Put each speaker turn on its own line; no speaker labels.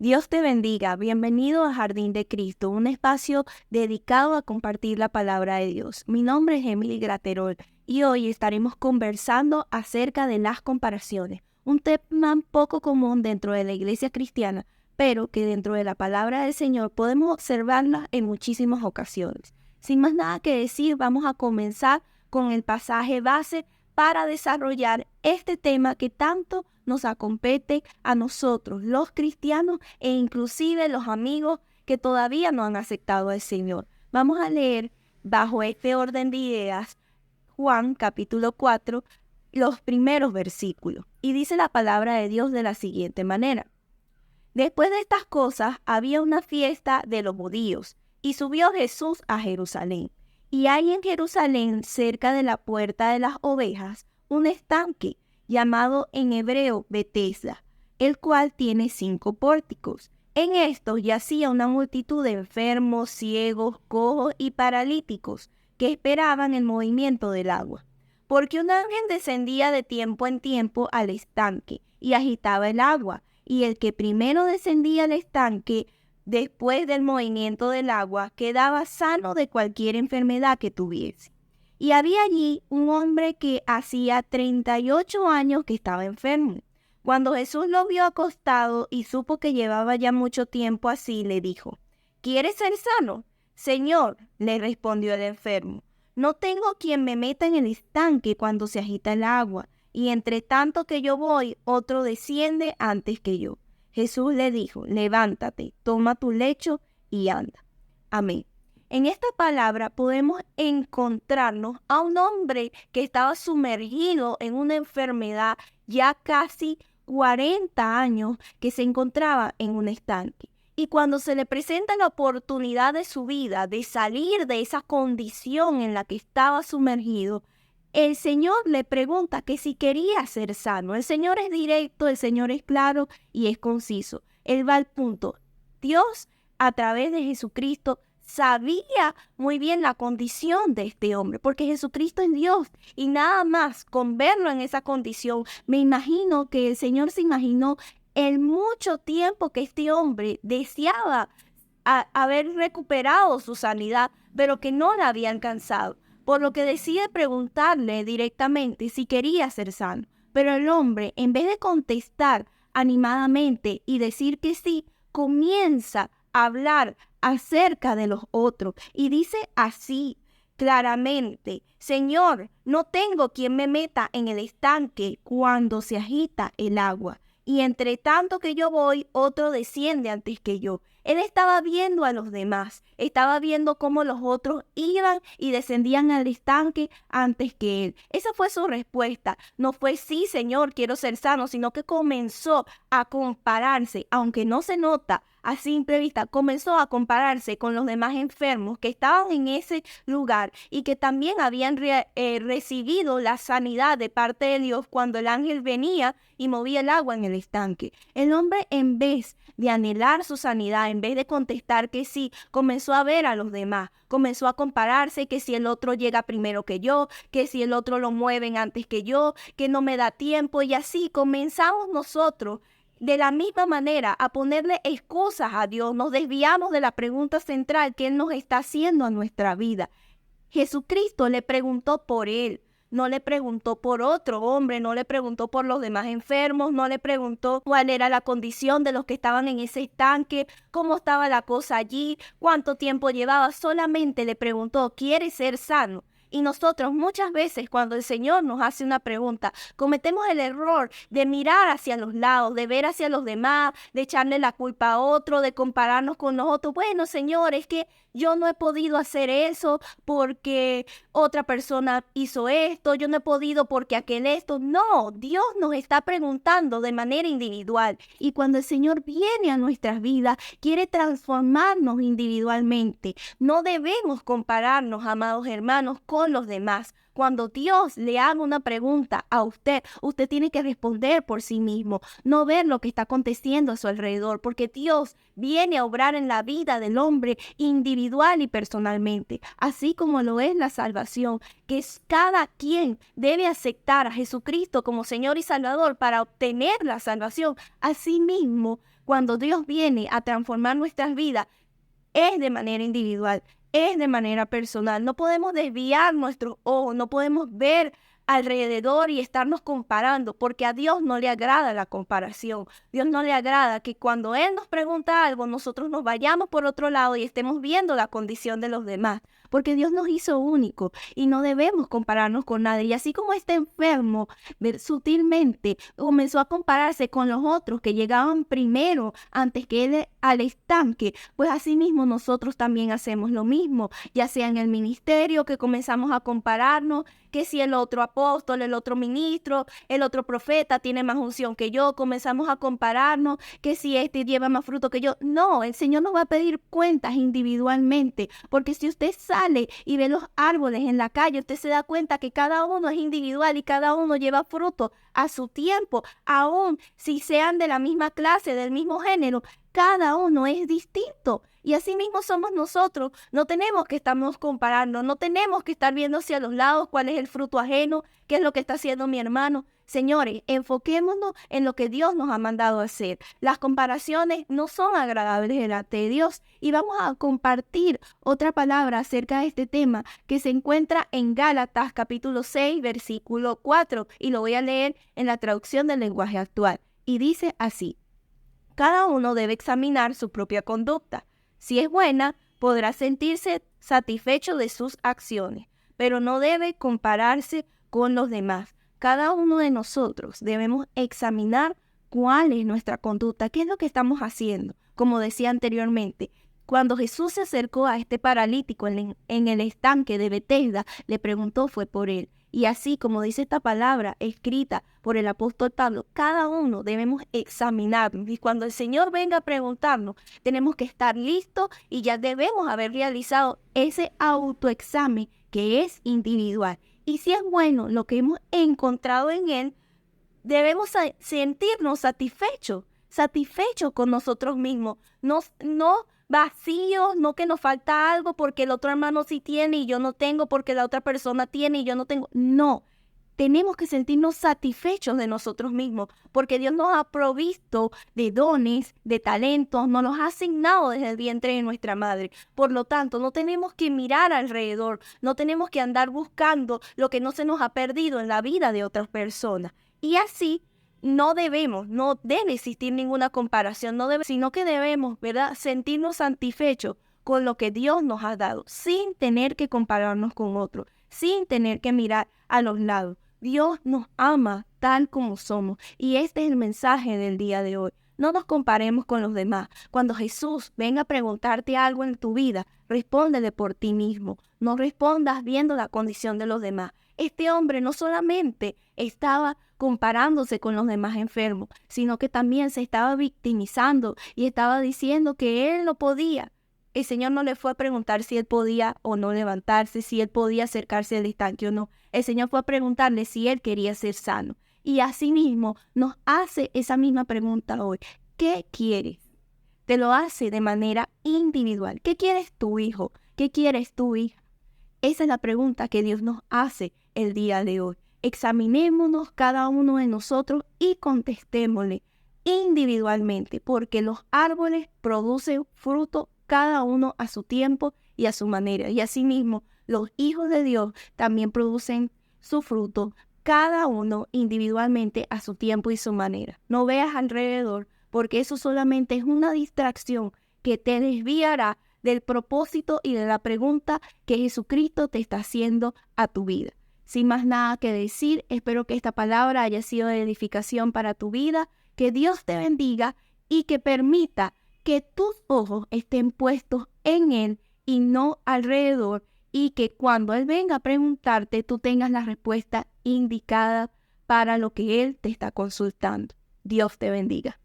Dios te bendiga. Bienvenido a Jardín de Cristo, un espacio dedicado a compartir la palabra de Dios. Mi nombre es Emily Graterol y hoy estaremos conversando acerca de las comparaciones, un tema poco común dentro de la iglesia cristiana, pero que dentro de la palabra del Señor podemos observarlas en muchísimas ocasiones. Sin más nada que decir, vamos a comenzar con el pasaje base para desarrollar este tema que tanto nos acompete a nosotros, los cristianos e inclusive los amigos que todavía no han aceptado al Señor. Vamos a leer bajo este orden de ideas Juan capítulo 4, los primeros versículos. Y dice la palabra de Dios de la siguiente manera. Después de estas cosas había una fiesta de los judíos y subió Jesús a Jerusalén. Y hay en Jerusalén, cerca de la puerta de las ovejas, un estanque llamado en hebreo Betesda, el cual tiene 5 pórticos. En estos yacía una multitud de enfermos, ciegos, cojos y paralíticos que esperaban el movimiento del agua. Porque un ángel descendía de tiempo en tiempo al estanque y agitaba el agua, y el que primero descendía al estanque después del movimiento del agua, quedaba sano de cualquier enfermedad que tuviese. Y había allí un hombre que hacía 38 años que estaba enfermo. Cuando Jesús lo vio acostado y supo que llevaba ya mucho tiempo así, le dijo, ¿quieres ser sano? Señor, le respondió el enfermo, no tengo quien me meta en el estanque cuando se agita el agua, y entre tanto que yo voy, otro desciende antes que yo. Jesús le dijo, levántate, toma tu lecho y anda. Amén. En esta palabra podemos encontrarnos a un hombre que estaba sumergido en una enfermedad ya casi 40 años que se encontraba en un estanque. Y cuando se le presenta la oportunidad de su vida, de salir de esa condición en la que estaba sumergido, el Señor le pregunta que si quería ser sano. El Señor es directo, el Señor es claro y es conciso. Él va al punto. Dios, a través de Jesucristo, sabía muy bien la condición de este hombre, porque Jesucristo es Dios. Y nada más con verlo en esa condición, me imagino que el Señor se imaginó el mucho tiempo que este hombre deseaba haber recuperado su sanidad, pero que no la había alcanzado. Por lo que decide preguntarle directamente si quería ser sano. Pero el hombre, en vez de contestar animadamente y decir que sí, comienza a hablar acerca de los otros y dice así claramente, Señor, no tengo quien me meta en el estanque cuando se agita el agua. Y entre tanto que yo voy, otro desciende antes que yo. Él estaba viendo a los demás, estaba viendo cómo los otros iban y descendían al estanque antes que él. Esa fue su respuesta. No fue sí, Señor, quiero ser sano, sino que comenzó a compararse, aunque no se nota a simple vista, comenzó a compararse con los demás enfermos que estaban en ese lugar y que también habían recibido la sanidad de parte de Dios cuando el ángel venía y movía el agua en el estanque. El hombre, en vez de anhelar su sanidad, en vez de contestar que sí, comenzó a ver a los demás, comenzó a compararse que si el otro llega primero que yo, que si el otro lo mueven antes que yo, que no me da tiempo, y así comenzamos nosotros de la misma manera a ponerle excusas a Dios. Nos desviamos de la pregunta central que Él nos está haciendo a nuestra vida. Jesucristo le preguntó por Él. No le preguntó por otro hombre, no le preguntó por los demás enfermos, no le preguntó cuál era la condición de los que estaban en ese estanque, cómo estaba la cosa allí, cuánto tiempo llevaba. Solamente le preguntó, ¿quieres ser sano? Y nosotros muchas veces cuando el Señor nos hace una pregunta, cometemos el error de mirar hacia los lados, de ver hacia los demás, de echarle la culpa a otro, de compararnos con los otros. Bueno, Señor, es que yo no he podido hacer eso porque otra persona hizo esto, yo no he podido porque aquel esto. No, Dios nos está preguntando de manera individual. Y cuando el Señor viene a nuestras vidas, quiere transformarnos individualmente. No debemos compararnos, amados hermanos, con con los demás. Cuando Dios le haga una pregunta a usted, usted tiene que responder por sí mismo, no ver lo que está aconteciendo a su alrededor, porque Dios viene a obrar en la vida del hombre individual y personalmente, así como lo es la salvación, que cada quien debe aceptar a Jesucristo como Señor y Salvador para obtener la salvación. Asimismo, cuando Dios viene a transformar nuestras vidas, es de manera individual, es de manera personal. No podemos desviar nuestros ojos, no podemos ver alrededor y estarnos comparando, porque a Dios no le agrada la comparación. Dios no le agrada que cuando Él nos pregunta algo, nosotros nos vayamos por otro lado y estemos viendo la condición de los demás, porque Dios nos hizo únicos y no debemos compararnos con nadie. Y así como este enfermo sutilmente comenzó a compararse con los otros que llegaban primero antes que él al estanque, pues asimismo nosotros también hacemos lo mismo, ya sea en el ministerio, que comenzamos a compararnos, que si el otro apóstol, el otro ministro, el otro profeta tiene más unción que yo, comenzamos a compararnos, que si este lleva más fruto que yo. No, el Señor nos va a pedir cuentas individualmente, porque si usted sale y ve los árboles en la calle, usted se da cuenta que cada uno es individual y cada uno lleva fruto a su tiempo, aun si sean de la misma clase, del mismo género. Cada uno es distinto y así mismo somos nosotros. No tenemos que estarnos comparando, no tenemos que estar viendo hacia los lados cuál es el fruto ajeno, qué es lo que está haciendo mi hermano. Señores, enfoquémonos en lo que Dios nos ha mandado a hacer. Las comparaciones no son agradables delante de Dios y vamos a compartir otra palabra acerca de este tema que se encuentra en Gálatas capítulo 6, versículo 4 y lo voy a leer en la traducción del lenguaje actual y dice así: cada uno debe examinar su propia conducta. Si es buena, podrá sentirse satisfecho de sus acciones, pero no debe compararse con los demás. Cada uno de nosotros debemos examinar cuál es nuestra conducta, qué es lo que estamos haciendo. Como decía anteriormente, cuando Jesús se acercó a este paralítico en el estanque de Betesda, le preguntó fue por él. Y así como dice esta palabra escrita por el apóstol Pablo, cada uno debemos examinarnos. Y cuando el Señor venga a preguntarnos, tenemos que estar listos y ya debemos haber realizado ese autoexamen que es individual. Y si es bueno lo que hemos encontrado en Él, debemos sentirnos satisfechos con nosotros mismos. No vacíos, no que nos falta algo porque el otro hermano sí tiene y yo no tengo, porque la otra persona tiene y yo no tengo. No, tenemos que sentirnos satisfechos de nosotros mismos, porque Dios nos ha provisto de dones, de talentos, nos los ha asignado desde el vientre de nuestra madre. Por lo tanto, no tenemos que mirar alrededor, no tenemos que andar buscando lo que no se nos ha perdido en la vida de otras personas. Y así no debe existir ninguna comparación, sino que debemos, ¿verdad?, sentirnos satisfechos con lo que Dios nos ha dado, sin tener que compararnos con otros, sin tener que mirar a los lados. Dios nos ama tal como somos y este es el mensaje del día de hoy. No nos comparemos con los demás. Cuando Jesús venga a preguntarte algo en tu vida, respóndele por ti mismo. No respondas viendo la condición de los demás. Este hombre no solamente estaba comparándose con los demás enfermos, sino que también se estaba victimizando y estaba diciendo que él no podía. El Señor no le fue a preguntar si él podía o no levantarse, si él podía acercarse al estanque o no. El Señor fue a preguntarle si él quería ser sano. Y asimismo nos hace esa misma pregunta hoy. ¿Qué quieres? Te lo hace de manera individual. ¿Qué quieres tu hijo? ¿Qué quieres tu hija? Esa es la pregunta que Dios nos hace el día de hoy. Examinémonos cada uno de nosotros y contestémosle individualmente, porque los árboles producen fruto cada uno a su tiempo y a su manera. Y asimismo, los hijos de Dios también producen su fruto, cada uno individualmente a su tiempo y su manera. No veas alrededor, porque eso solamente es una distracción que te desviará del propósito y de la pregunta que Jesucristo te está haciendo a tu vida. Sin más nada que decir, espero que esta palabra haya sido de edificación para tu vida, que Dios te bendiga y que permita que tus ojos estén puestos en Él y no alrededor, y que cuando Él venga a preguntarte, tú tengas la respuesta indicada para lo que Él te está consultando. Dios te bendiga.